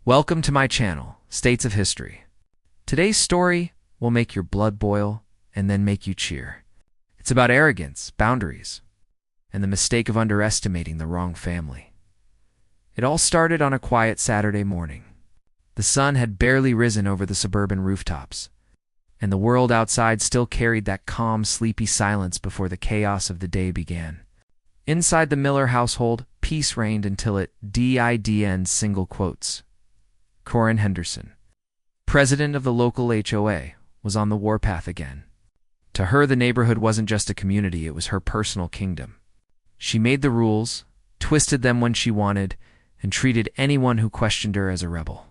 Welcome to my channel, States of History. Today's story will make your blood boil and then make you cheer. It's about arrogance, boundaries, and the mistake of underestimating the wrong family. It all started on a quiet Saturday morning. The sun had barely risen over the suburban rooftops, and the world outside still carried that calm, sleepy silence before the chaos of the day began. Inside the Miller household, peace reigned until it didn't single quotes. Corin Henderson, president of the local HOA, was on the warpath again. To her, the neighborhood wasn't just a community, it was her personal kingdom. She made the rules, twisted them when she wanted, and treated anyone who questioned her as a rebel.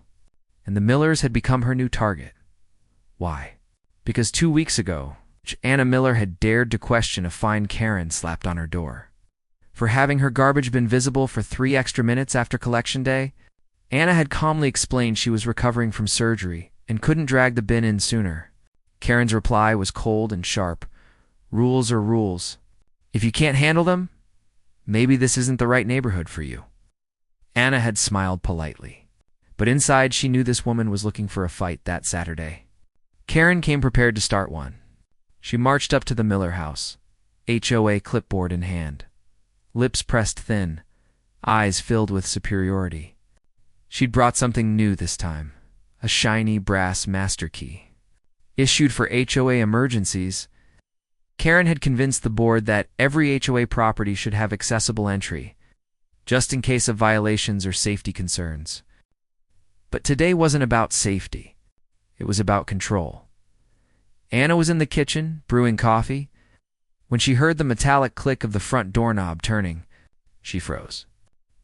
And the Millers had become her new target. Why? Because 2 weeks ago, Anna Miller had dared to question a fine Karen slapped on her door. For having her garbage bin visible for 3 extra minutes after collection day, Anna had calmly explained she was recovering from surgery and couldn't drag the bin in sooner. Karen's reply was cold and sharp. Rules are rules. If you can't handle them, maybe this isn't the right neighborhood for you. Anna had smiled politely, but inside she knew this woman was looking for a fight that Saturday. Karen came prepared to start one. She marched up to the Miller house, HOA clipboard in hand, lips pressed thin, eyes filled with superiority. She'd brought something new this time, a shiny brass master key. Issued for HOA emergencies, Karen had convinced the board that every HOA property should have accessible entry, just in case of violations or safety concerns. But today wasn't about safety. It was about control. Anna was in the kitchen, brewing coffee. When she heard the metallic click of the front doorknob turning, she froze.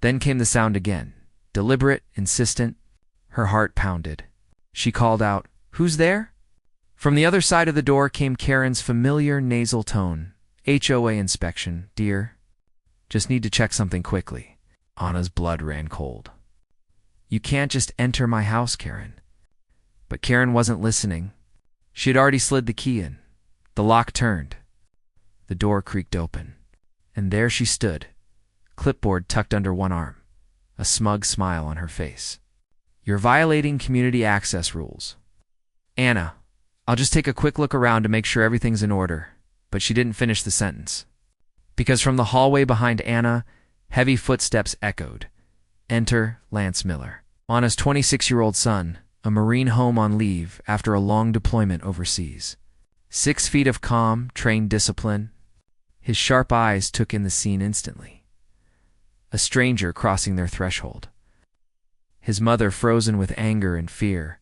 Then came the sound again. Deliberate, insistent, her heart pounded. She called out, "Who's there?" From the other side of the door came Karen's familiar nasal tone. "HOA inspection, dear. Just need to check something quickly." Anna's blood ran cold. "You can't just enter my house, Karen." But Karen wasn't listening. She had already slid the key in. The lock turned. The door creaked open. And there she stood, clipboard tucked under one arm, a smug smile on her face. "You're violating community access rules." "Anna, I'll just take a quick look around to make sure everything's in order." But she didn't finish the sentence. Because from the hallway behind Anna, heavy footsteps echoed. Enter Lance Miller, Anna's 26-year-old son, a Marine home on leave after a long deployment overseas. 6 feet of calm, trained discipline. His sharp eyes took in the scene instantly. A stranger crossing their threshold. His mother frozen with anger and fear.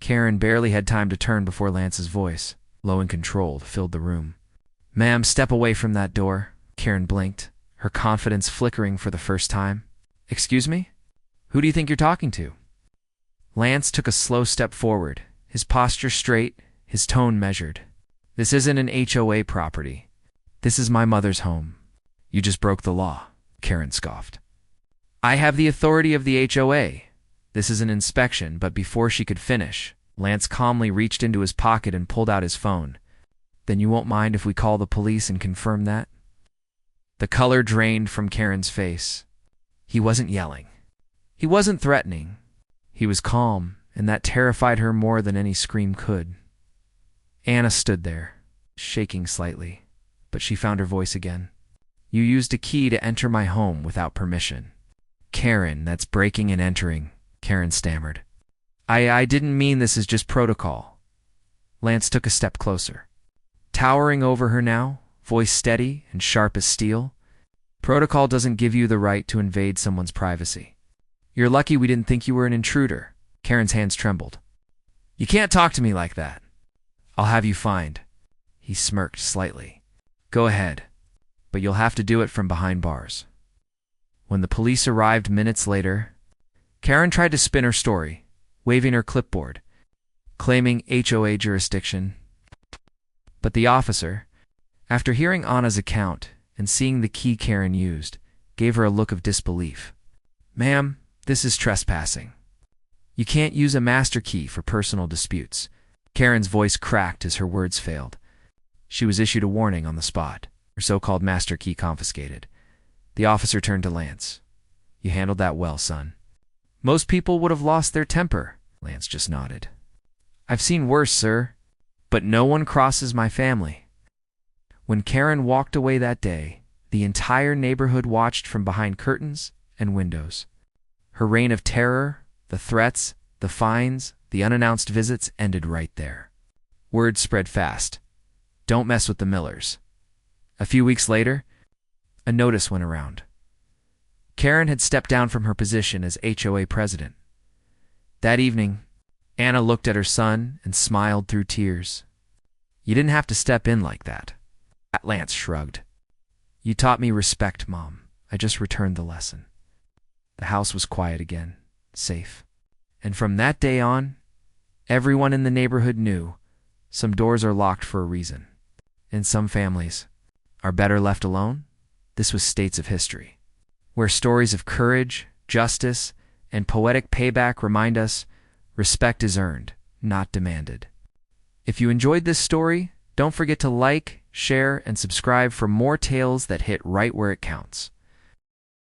Karen barely had time to turn before Lance's voice, low and controlled, filled the room. "Ma'am, step away from that door." Karen blinked, her confidence flickering for the first time. "Excuse me? Who do you think you're talking to?" Lance took a slow step forward, his posture straight, his tone measured. "This isn't an HOA property. This is my mother's home. You just broke the law." Karen scoffed. "I have the authority of the HOA. This is an inspection," but before she could finish, Lance calmly reached into his pocket and pulled out his phone. "Then you won't mind if we call the police and confirm that?" The color drained from Karen's face. He wasn't yelling. He wasn't threatening. He was calm, and that terrified her more than any scream could. Anna stood there, shaking slightly, but she found her voice again. "You used a key to enter my home without permission." "Karen, that's breaking and entering," Karen stammered. I didn't mean this is just protocol." Lance took a step closer. Towering over her now, voice steady and sharp as steel. "Protocol doesn't give you the right to invade someone's privacy. You're lucky we didn't think you were an intruder." Karen's hands trembled. "You can't talk to me like that. I'll have you fined." He smirked slightly. "Go ahead, but you'll have to do it from behind bars." When the police arrived minutes later, Karen tried to spin her story, waving her clipboard, claiming HOA jurisdiction. But the officer, after hearing Anna's account and seeing the key Karen used, gave her a look of disbelief. "Ma'am, this is trespassing. You can't use a master key for personal disputes." Karen's voice cracked as her words failed. She was issued a warning on the spot, her so-called master key confiscated. The officer turned to Lance. "You handled that well, son. Most people would have lost their temper. Lance just nodded. I've seen worse, sir, but no one crosses my family. When Karen walked away that day, the entire neighborhood watched from behind curtains and windows. Her reign of terror, the threats, the fines, the unannounced visits ended right there. Word spread fast. Don't mess with the Millers. A few weeks later, a notice went around. Karen had stepped down from her position as HOA president. That evening, Anna looked at her son and smiled through tears. You didn't have to step in like that. Lance shrugged. You taught me respect, Mom. I just returned the lesson. The house was quiet again, safe. And from that day on, everyone in the neighborhood knew some doors are locked for a reason. And some families are better left alone. This was States of History, where stories of courage, justice, and poetic payback remind us respect is earned, not demanded. If you enjoyed this story, don't forget to like, share, and subscribe for more tales that hit right where it counts.